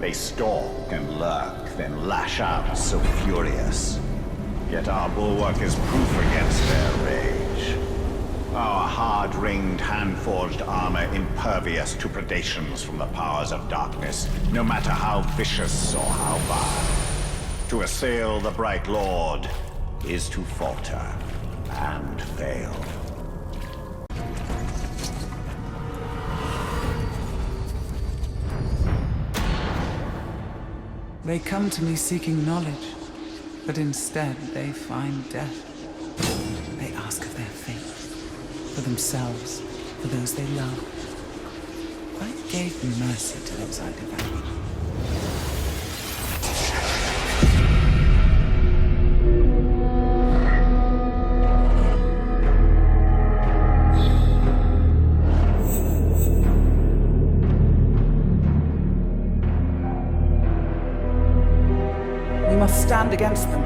They stalk and lurk, then lash out so furious. Yet our bulwark is proof against their rage. Our hard-ringed, hand-forged armor impervious to predations from the powers of darkness, no matter how vicious or how vile. To assail the Bright Lord is to falter and fail. They come to me seeking knowledge, but instead they find death. They ask of their fate, for themselves, for those they love. I gave mercy to those I devoured. We must stand against them.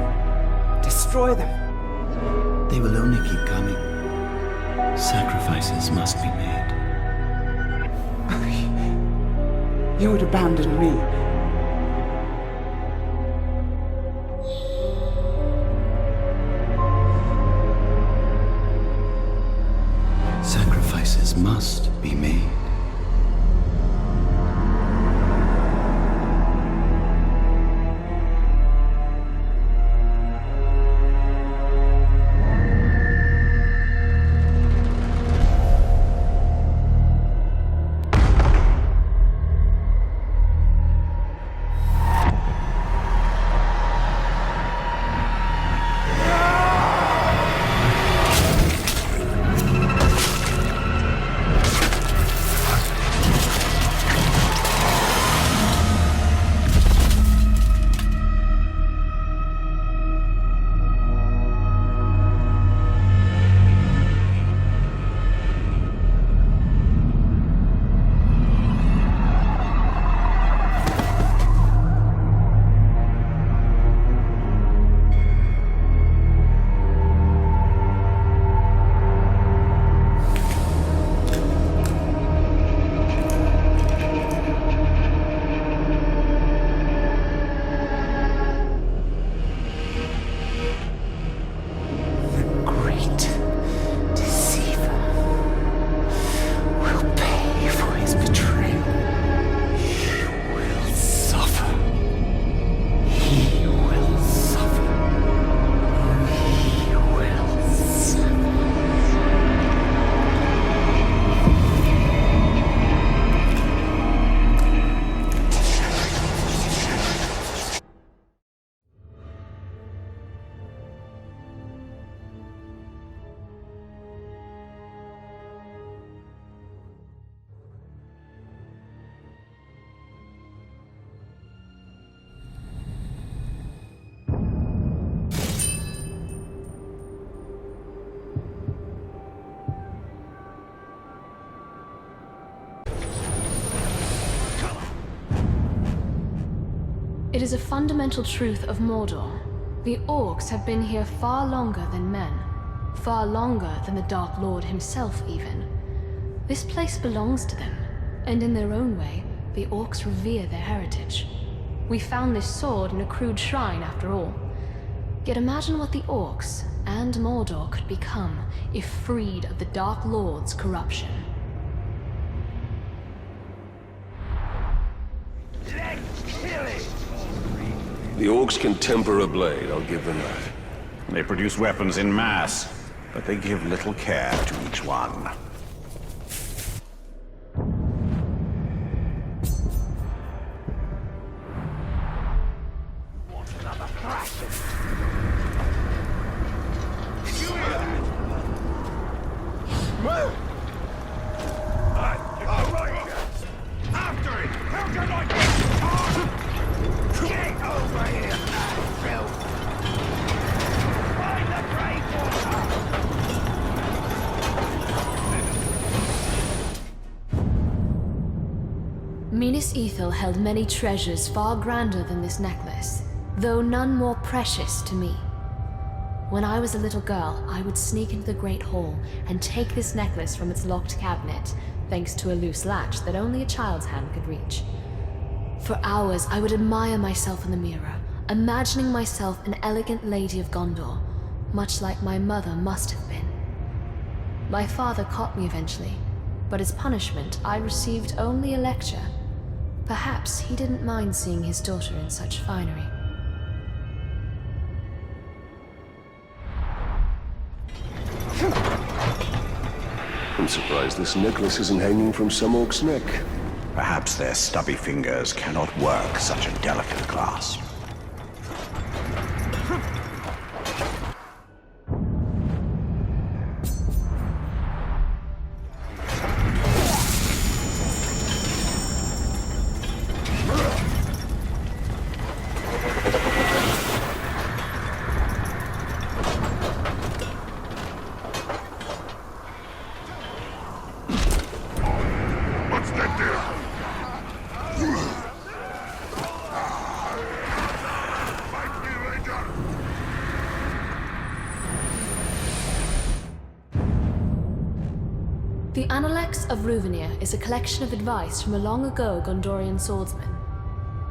Destroy them. They will only keep coming. Sacrifices must be made. You would abandon me. Sacrifices must be made. It is a fundamental truth of Mordor. The orcs have been here far longer than men. Far longer than the Dark Lord himself, even. This place belongs to them, and in their own way, the orcs revere their heritage. We found this sword in a crude shrine, after all. Yet imagine what the orcs and Mordor could become if freed of the Dark Lord's corruption. The orcs can temper a blade, I'll give them that. They produce weapons in mass, but they give little care to each one. Minas Ithil held many treasures far grander than this necklace, though none more precious to me. When I was a little girl, I would sneak into the Great Hall and take this necklace from its locked cabinet, thanks to a loose latch that only a child's hand could reach. For hours, I would admire myself in the mirror, imagining myself an elegant lady of Gondor, much like my mother must have been. My father caught me eventually, but as punishment, I received only a lecture. Perhaps he didn't mind seeing his daughter in such finery. I'm surprised this necklace isn't hanging from some orc's neck. Perhaps their stubby fingers cannot work such a delicate clasp. The Analects of Ruvenier is a collection of advice from a long-ago Gondorian swordsman.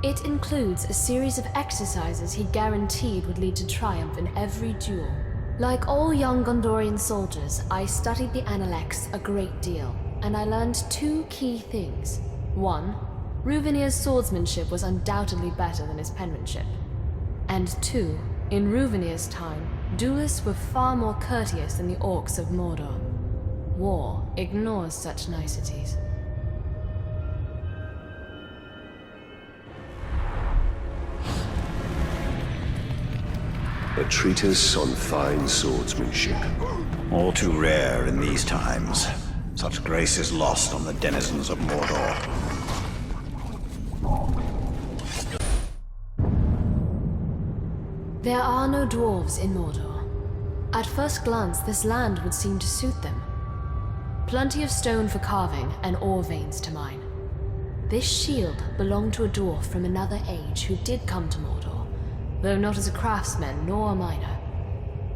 It includes a series of exercises he guaranteed would lead to triumph in every duel. Like all young Gondorian soldiers, I studied the Analects a great deal, and I learned two key things. One, Ruvenier's swordsmanship was undoubtedly better than his penmanship. And two, in Ruvenier's time, duelists were far more courteous than the orcs of Mordor. War ignores such niceties. A treatise on fine swordsmanship. All too rare in these times. Such grace is lost on the denizens of Mordor. There are no dwarves in Mordor. At first glance, this land would seem to suit them. Plenty of stone for carving and ore veins to mine. This shield belonged to a dwarf from another age who did come to Mordor, though not as a craftsman nor a miner.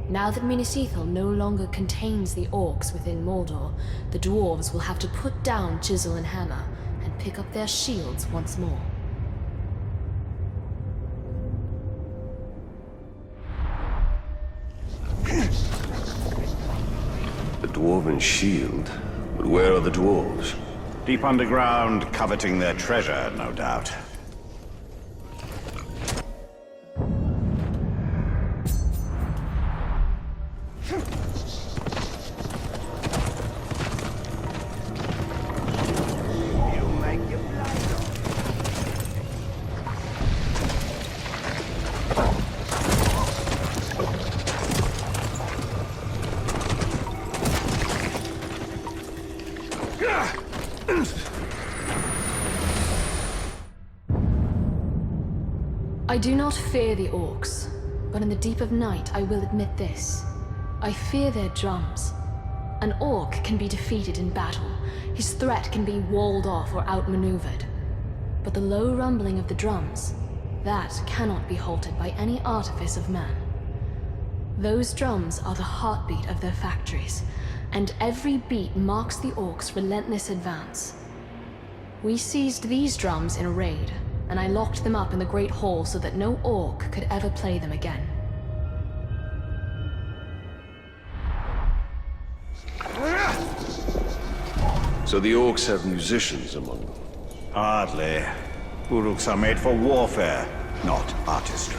Now that Minas Ithil no longer contains the orcs within Mordor, the dwarves will have to put down chisel and hammer and pick up their shields once more. The dwarven shield? But where are the dwarves? Deep underground, coveting their treasure, no doubt. I do not fear the orcs, but in the deep of night I will admit this. I fear their drums. An orc can be defeated in battle, his threat can be walled off or outmaneuvered. But the low rumbling of the drums, that cannot be halted by any artifice of man. Those drums are the heartbeat of their factories, and every beat marks the orcs' relentless advance. We seized these drums in a raid, and I locked them up in the Great Hall so that no orc could ever play them again. So the orcs have musicians among them. Hardly. Uruks are made for warfare, not artistry.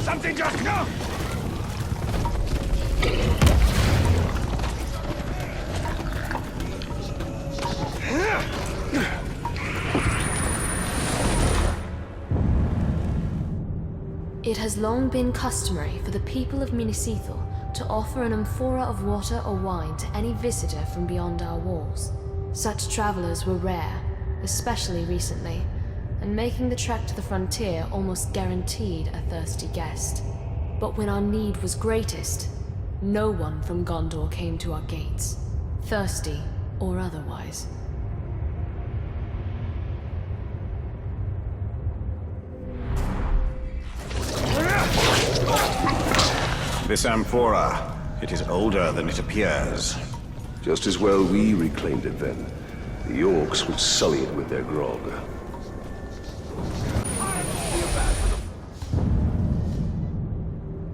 Something just come! It has long been customary for the people of Minas Ithil to offer an amphora of water or wine to any visitor from beyond our walls. Such travelers were rare, especially recently, and making the trek to the frontier almost guaranteed a thirsty guest. But when our need was greatest, no one from Gondor came to our gates, thirsty or otherwise. This amphora, it is older than it appears. Just as well we reclaimed it then. The orcs would sully it with their grog.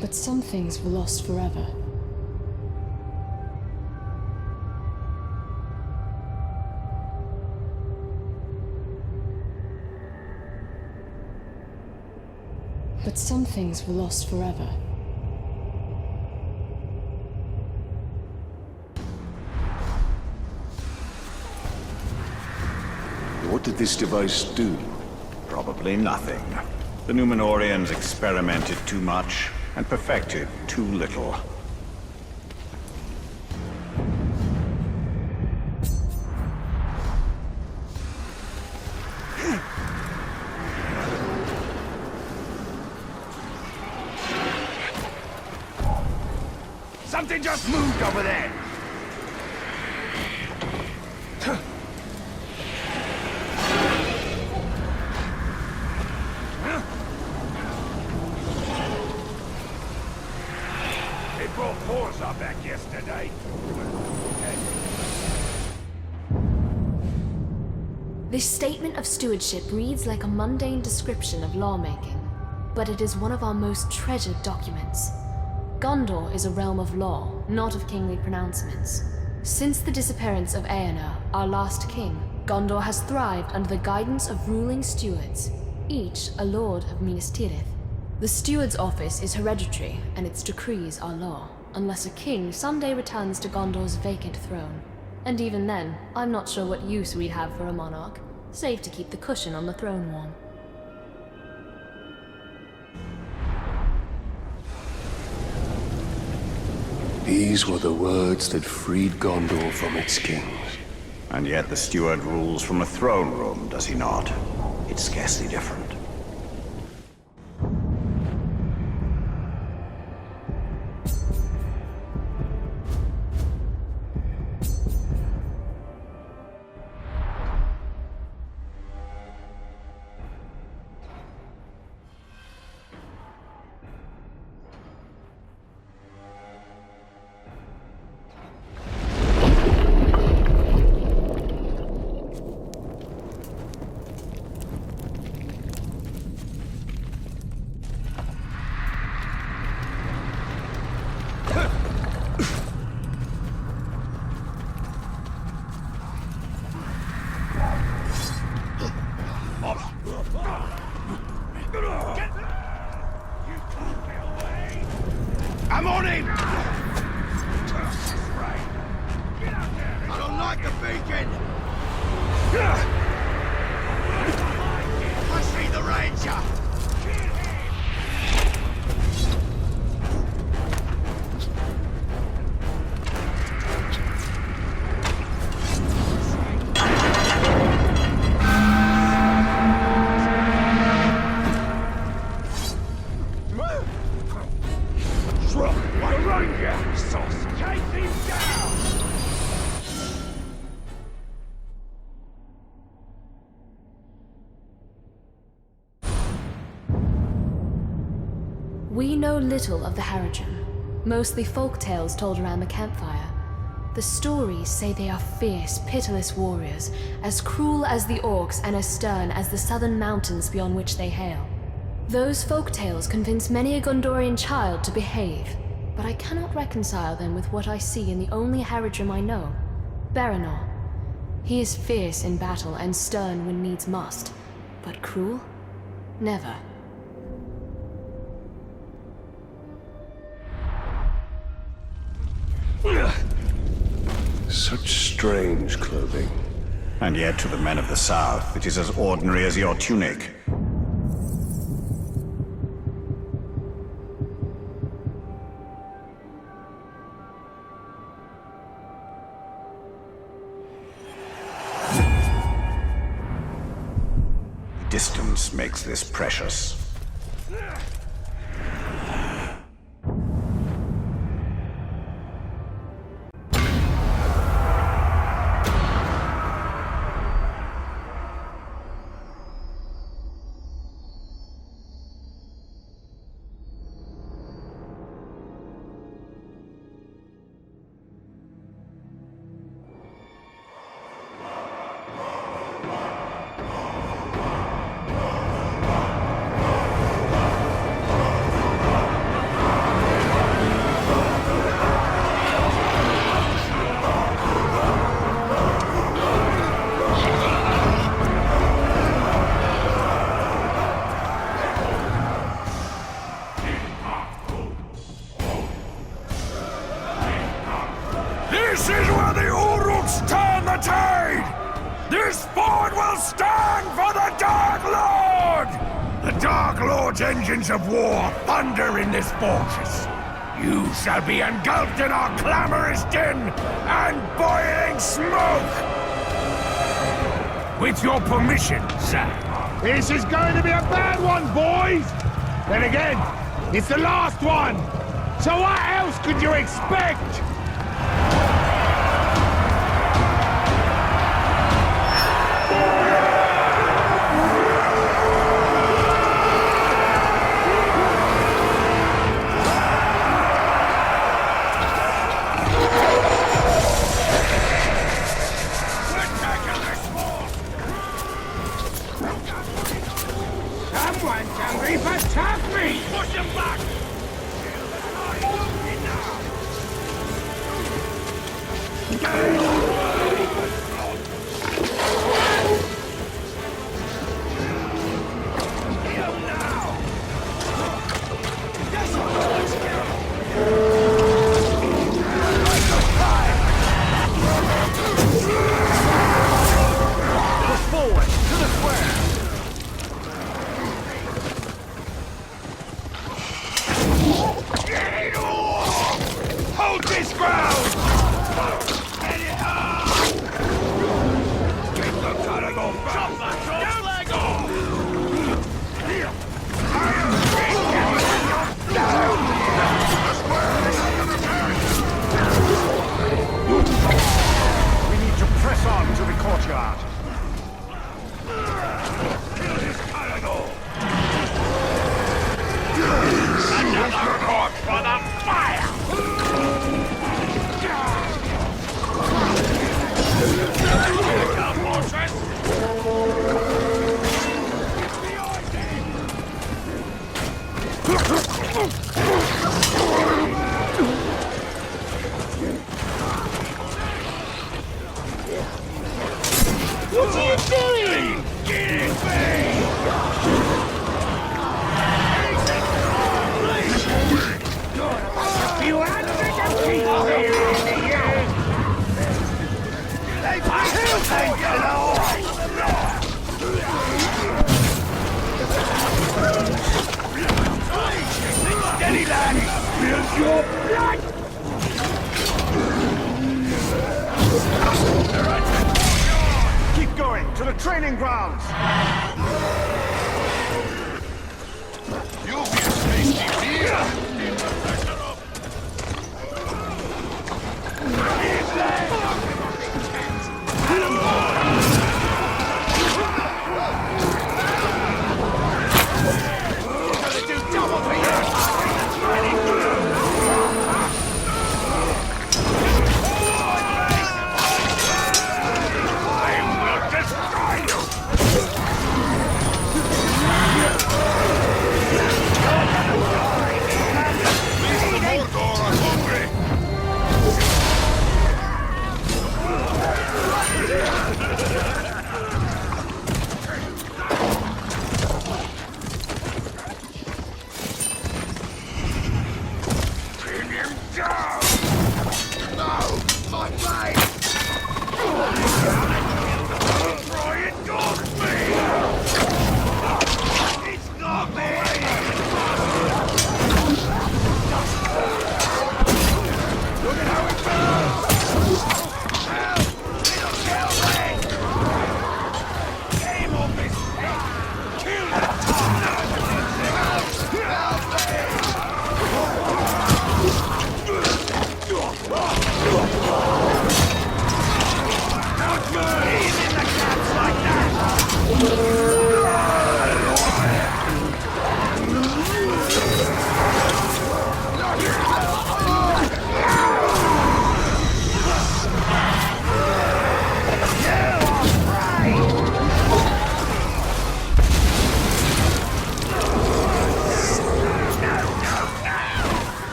But some things were lost forever. But some things were lost forever. What did this device do? Probably nothing. The Numenorians experimented too much and perfected too little. Something just moved over there! They brought Forza back yesterday. This statement of stewardship reads like a mundane description of lawmaking, but it is one of our most treasured documents. Gondor is a realm of law, not of kingly pronouncements. Since the disappearance of Eomer, our last king, Gondor has thrived under the guidance of ruling stewards, each a lord of Minas Tirith. The steward's office is hereditary, and its decrees are law, unless a king someday returns to Gondor's vacant throne. And even then, I'm not sure what use we'd have for a monarch, save to keep the cushion on the throne warm. These were the words that freed Gondor from its kings. And yet the steward rules from a throne room, does he not? It's scarcely different. I'm on him! I don't like the beacon! I see the ranger! We know little of the Haradrim, mostly folk tales told around the campfire. The stories say they are fierce, pitiless warriors, as cruel as the orcs and as stern as the southern mountains beyond which they hail. Those folk tales convince many a Gondorian child to behave, but I cannot reconcile them with what I see in the only Haradrim I know, Baranor. He is fierce in battle and stern when needs must, but cruel? Never. Such strange clothing. And yet to the men of the South, it is as ordinary as your tunic. Distance makes this precious. This is where the Uruks turn the tide! This fort will stand for the Dark Lord! The Dark Lord's engines of war thunder in this fortress. You shall be engulfed in our clamorous din and boiling smoke! With your permission, sir. This is going to be a bad one, boys! Then again, it's the last one! So what else could you expect? Someone's hungry for tough meat! Push him back! Hold this ground! Get it up! Get the cutting off! Chop that chop's leg off! We need to press on to the courtyard. Kill this cutting off! Another corpse for the fire! What are you doing? Get it, babe! You hundred of people here in the years! They killed me, you know! Steady, laddie! Feels your blood! Keep going to the training grounds. You'll be a tasty beer!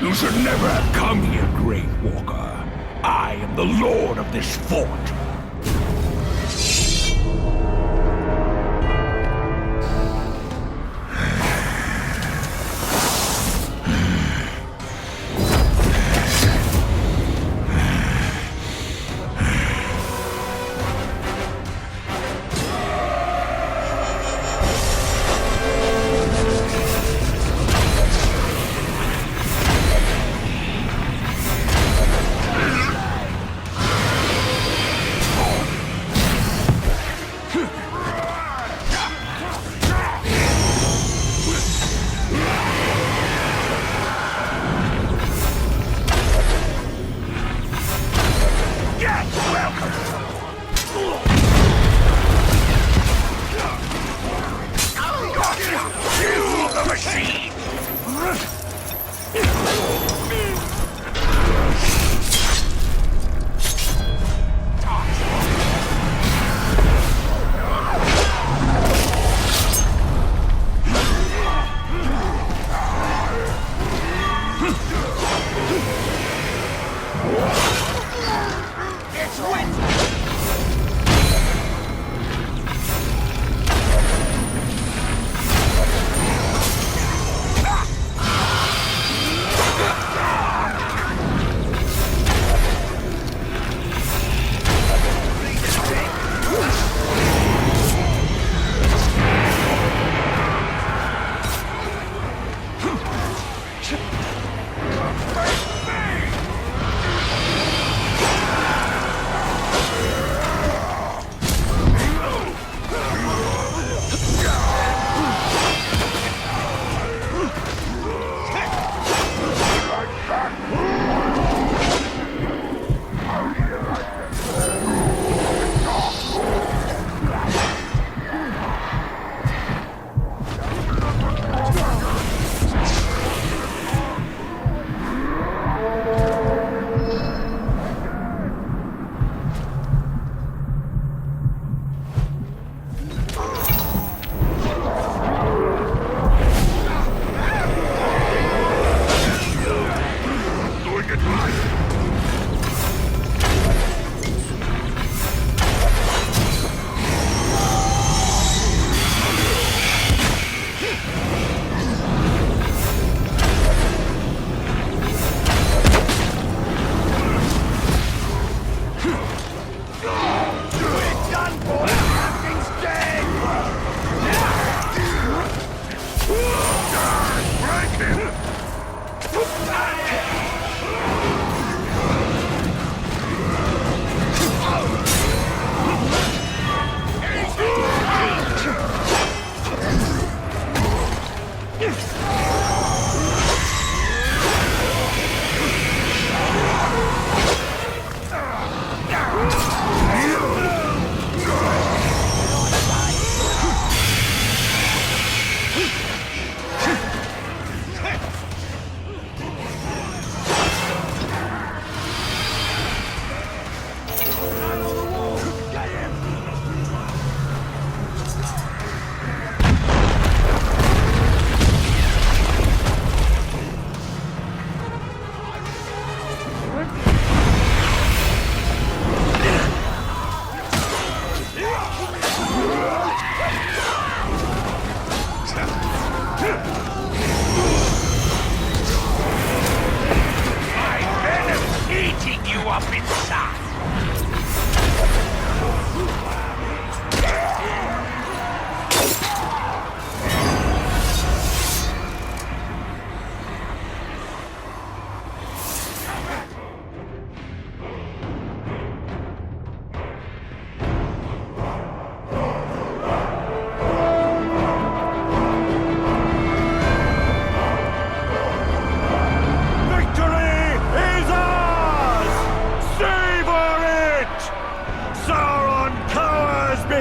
You should never have come here, Great Walker. I am the lord of this fort.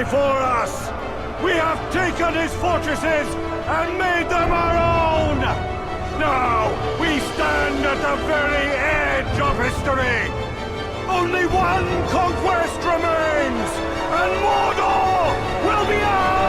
before us! We have taken his fortresses and made them our own! Now, we stand at the very edge of history! Only one conquest remains, and Mordor will be ours!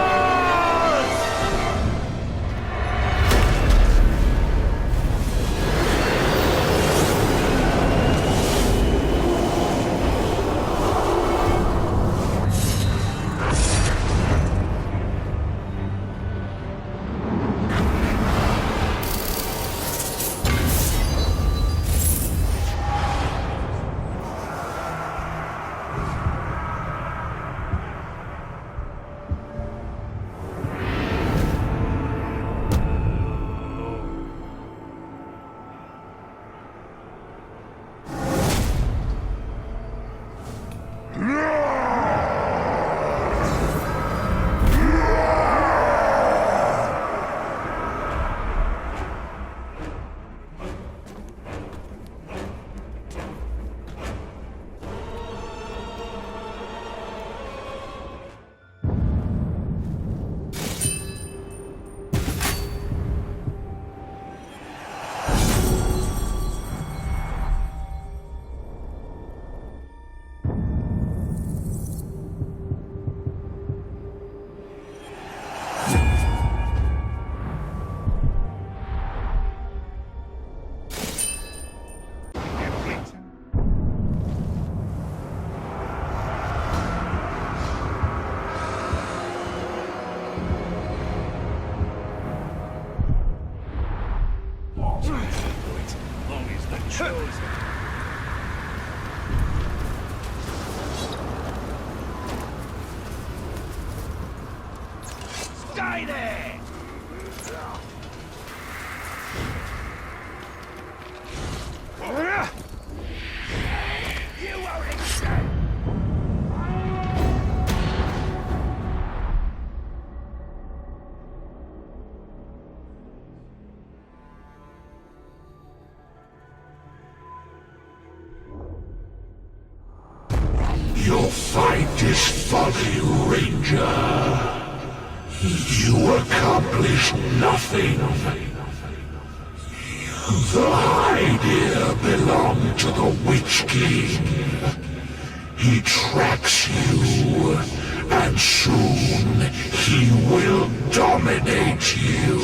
Stay there! You won't escape! Your fight is folly, Ranger. You accomplish nothing. The hide here belonged to the Witch King. He tracks you, and soon he will dominate you.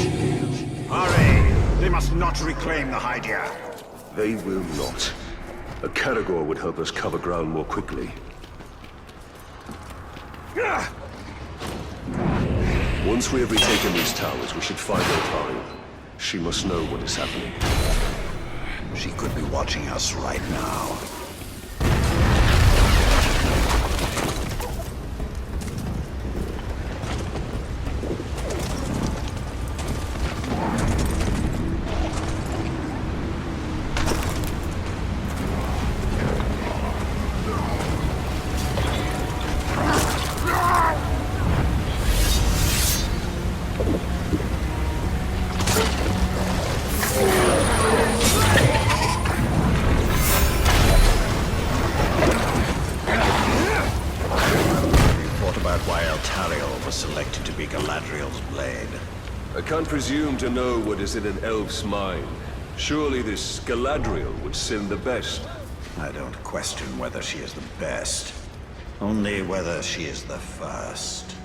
Hurry! They must not reclaim the Hydia. They will not. A Caragor would help us cover ground more quickly. Once we have retaken these towers, we should find Otari. She must know what is happening. She could be watching us right now. Selected to be Galadriel's blade. I can't presume to know what is in an elf's mind. Surely this Galadriel would sin the best. I don't question whether she is the best, only whether she is the first.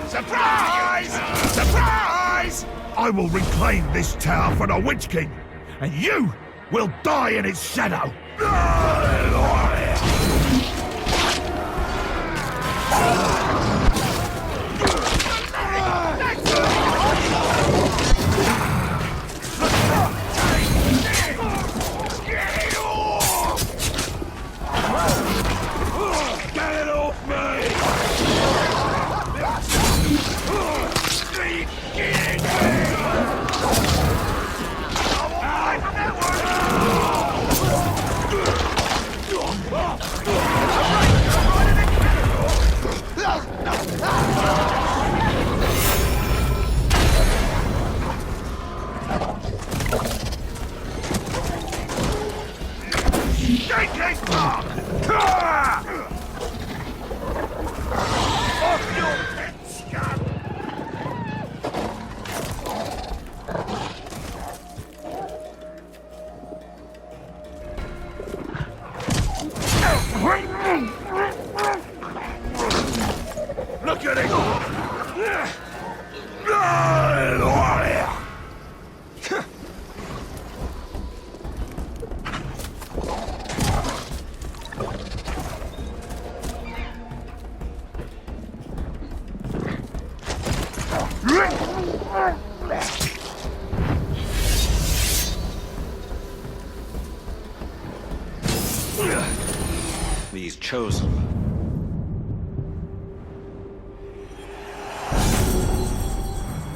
Surprise! Surprise! I will reclaim this tower for the Witch King, and you will die in its shadow! Get it off me! Off your head, scum! Look at it! These chosen.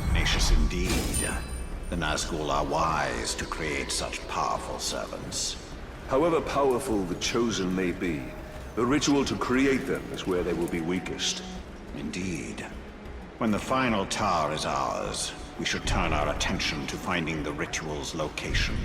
Tenacious indeed. The Nazgul are wise to create such powerful servants. However powerful the Chosen may be, the ritual to create them is where they will be weakest. Indeed. When the final tower is ours, we should turn our attention to finding the ritual's location.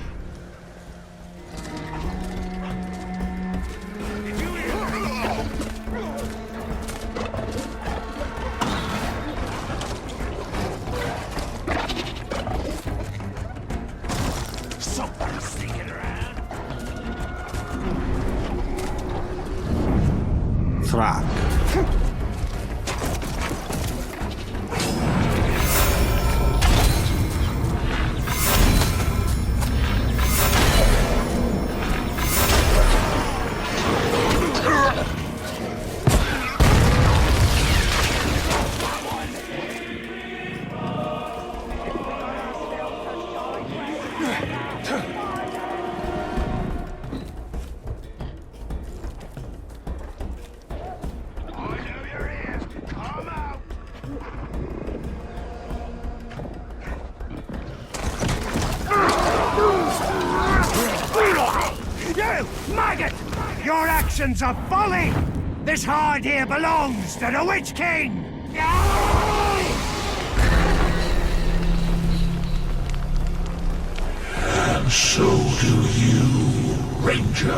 faggot! Your actions are folly! This horde here belongs to the Witch King! And so do you, Ranger.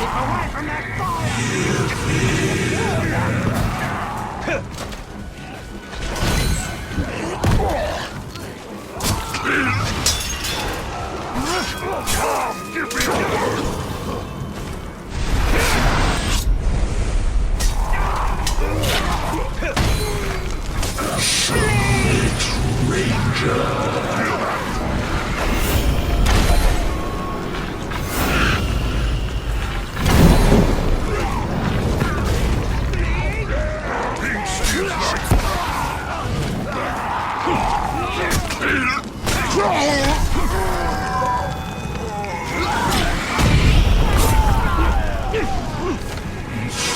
Away from that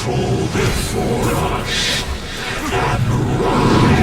Fall before us and rise.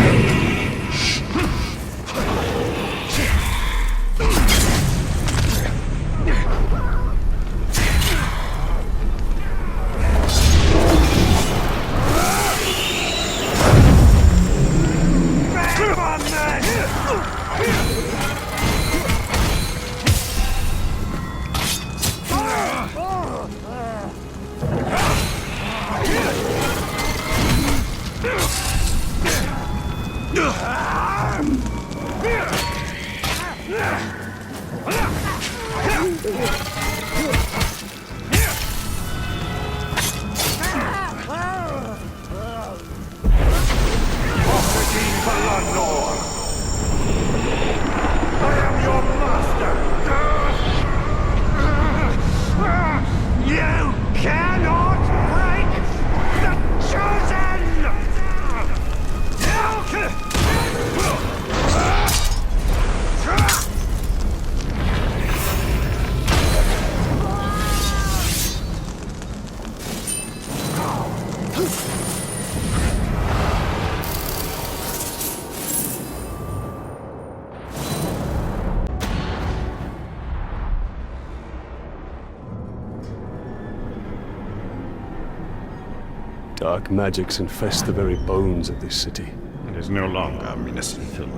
Dark magics infest the very bones of this city. It is no longer Minas Ithil.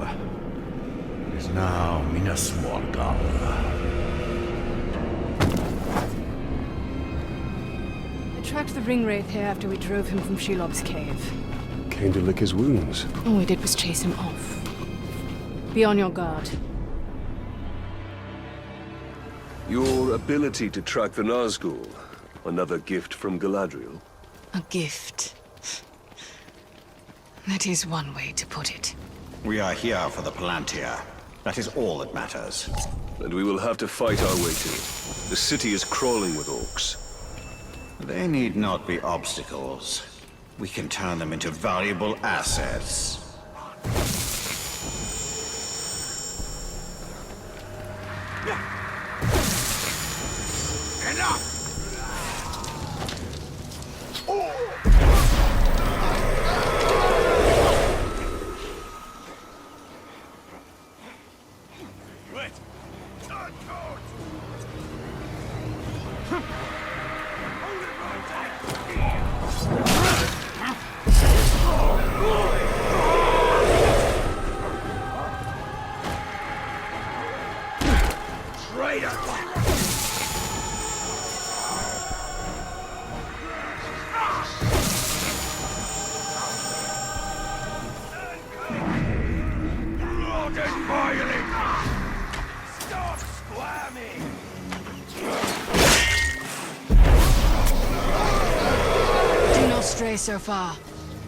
It is now Minas Morgul. I tracked the ring wraith here after we drove him from Shelob's cave. Came to lick his wounds. All we did was chase him off. Be on your guard. Your ability to track the Nazgul, another gift from Galadriel. A gift. That is one way to put it. We are here for the Palantir. That is all that matters. And we will have to fight our way to it. The city is crawling with orcs. They need not be obstacles. We can turn them into valuable assets. Enough! Do not stray so far.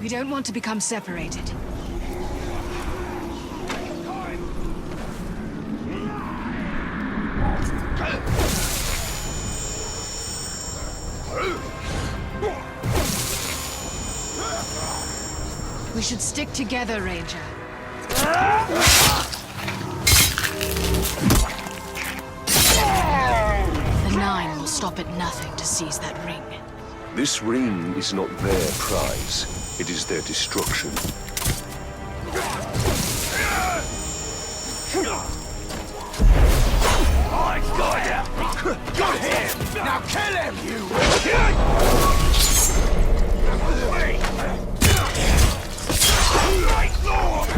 We don't want to become separated. We should stick together, Ranger. The Nine will stop at nothing to seize that ring. This ring is not their prize. It is their destruction. I Got ya! Got him! Now kill him, you! Right, Lord!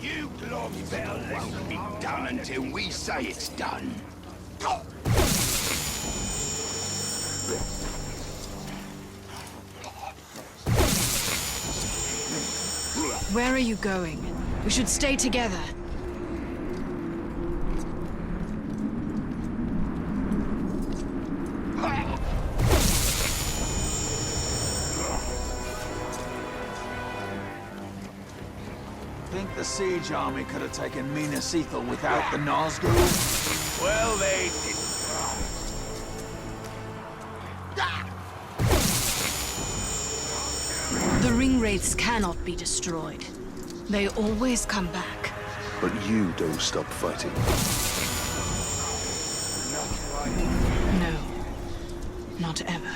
You long bell won't be done until we say it's done. Where are you going? We should stay together. Think the siege army could have taken Minas Ithil without the Nazgûl? Well, they didn't. The ring wraiths cannot be destroyed. They always come back. But you don't stop fighting. No. Not ever.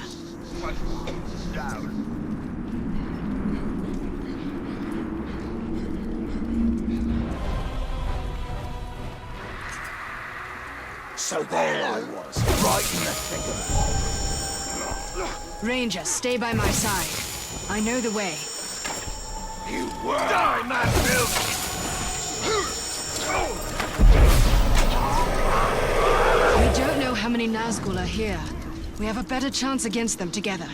So there I was, right in the thick of it. Ranger, stay by my side. I know the way. You were! Die, man, Bill! We don't know how many Nazgûl are here. We have a better chance against them together.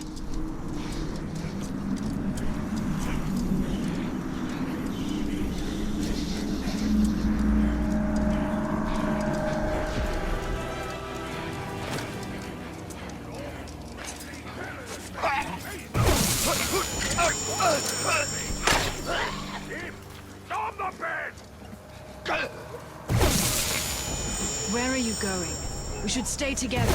On the bed! Where are you going? We should stay together.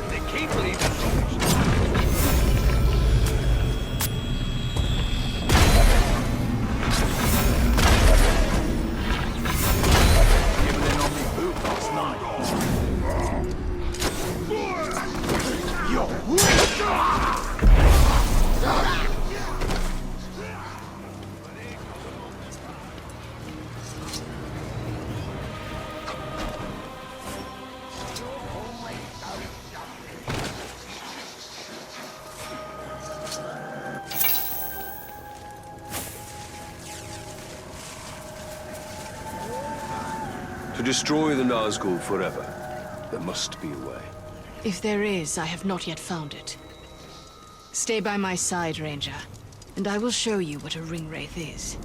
They keep leaving. To destroy the Nazgûl forever, there must be a way. If there is, I have not yet found it. Stay by my side, Ranger, and I will show you what a ring wraith is.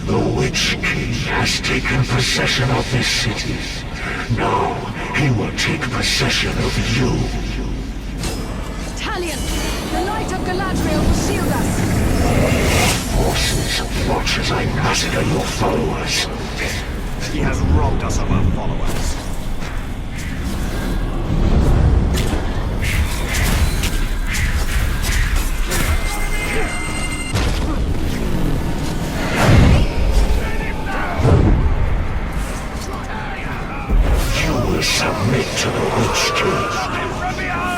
The Witch King has taken possession of this city. Now, he will take possession of you. Talion! The light of Galadriel will shield us! Forces, watch as I massacre your followers. He has robbed us of our followers. You will submit to the Witch King. From behind!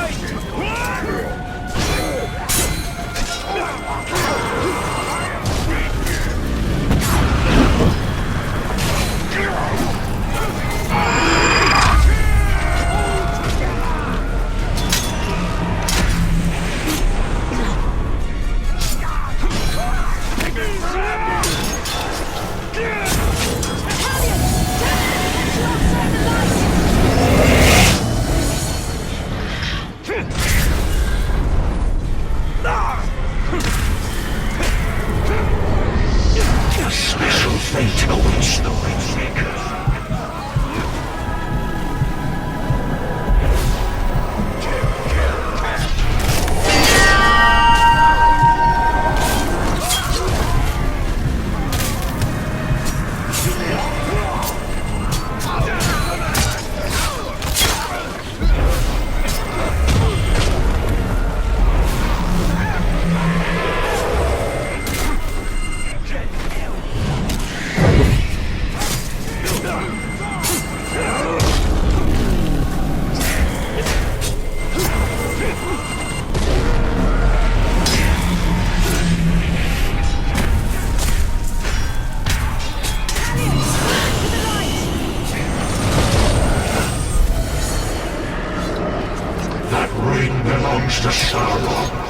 belongs to Sauron.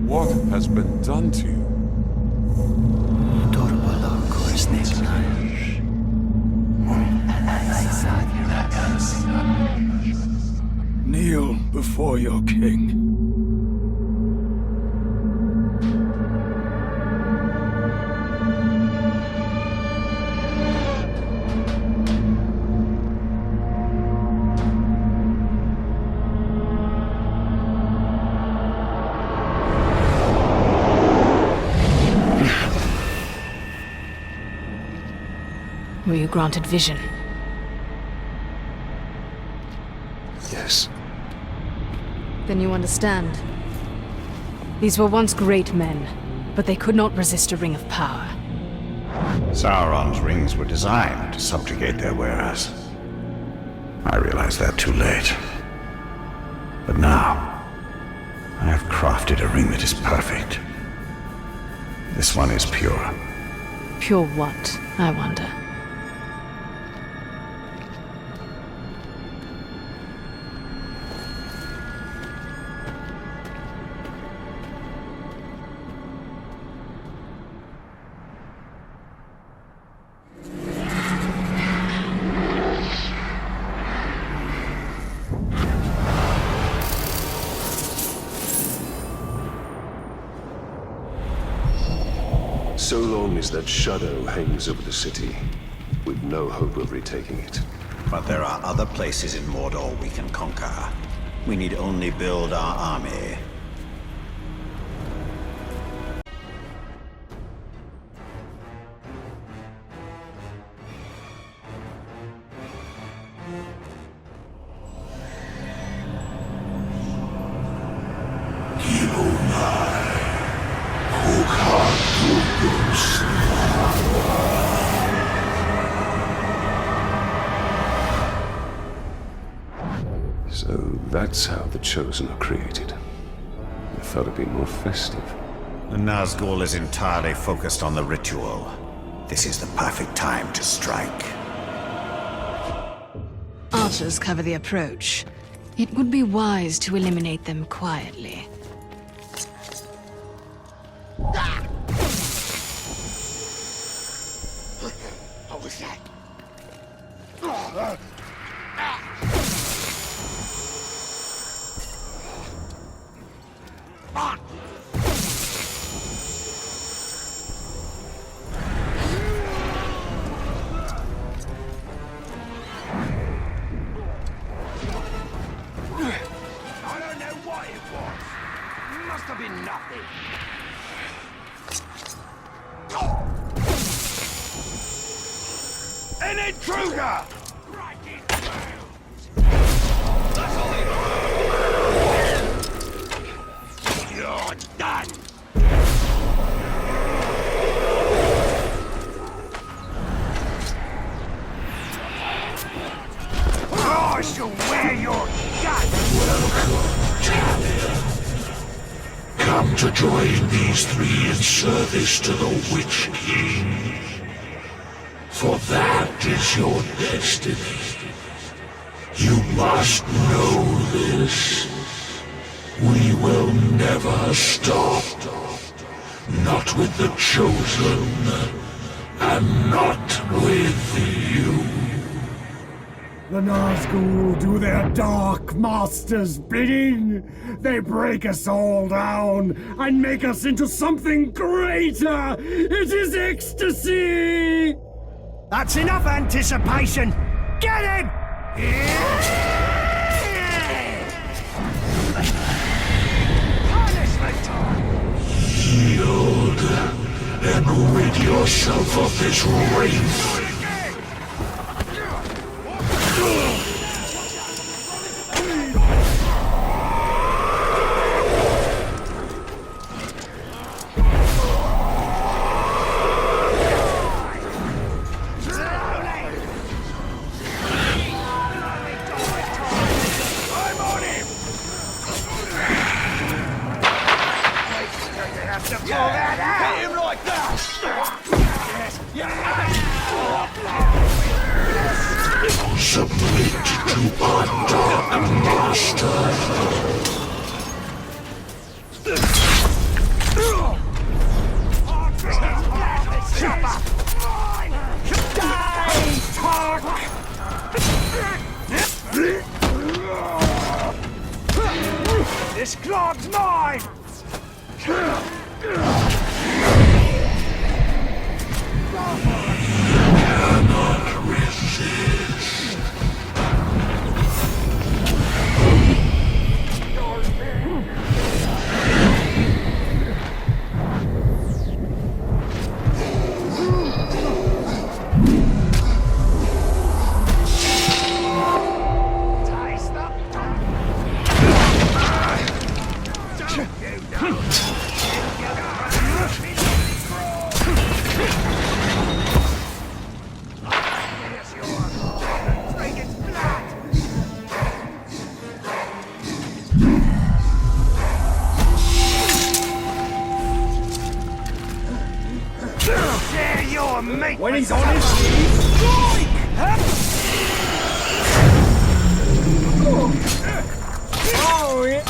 What has been done to you? Kneel before your king. Were you granted vision? Yes. Then you understand. These were once great men, but they could not resist a ring of power. Sauron's rings were designed to subjugate their wearers. I realized that too late. But now, I have crafted a ring that is perfect. This one is pure. Pure what, I wonder? So long as that shadow hangs over the city, we've no hope of retaking it. But there are other places in Mordor we can conquer. We need only build our army. So that's how the Chosen are created. I thought it'd be more festive. The Nazgul is entirely focused on the ritual. This is the perfect time to strike. archers cover the approach. It would be wise to eliminate them quietly. What was that? I don't know what it was. Must have been nothing. An intruder! That's all they know. You're done. Oh, I shall wear your guts! Welcome, Talia. Come to join these three in service to the Witch King. For that is your destiny. You must know this. We will never stop. Not with the Chosen, and not with you. The Nazgul do their dark master's bidding. They break us all down and make us into something greater. It is ecstasy! That's enough anticipation! Get him! Punishment time! Yield and rid yourself of this wraith. Submit to our dark master. This clog's mine! Cannot resist. When he's on his knees, strike! Oh, yeah.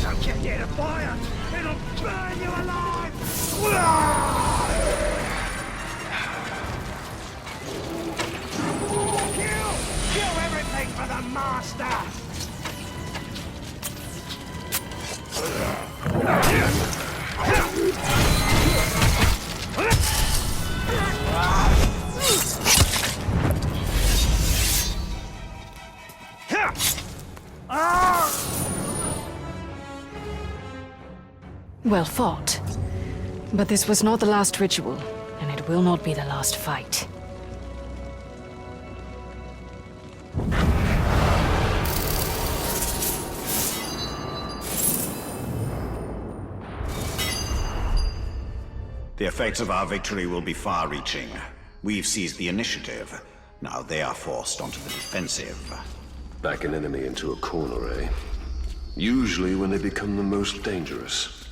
Don't get near the fire! It'll burn you alive! Kill everything for the master! Well fought. But this was not the last ritual, and it will not be the last fight. The effects of our victory will be far-reaching. We've seized the initiative. Now they are forced onto the defensive. Back an enemy into a corner, eh? Usually when they become the most dangerous.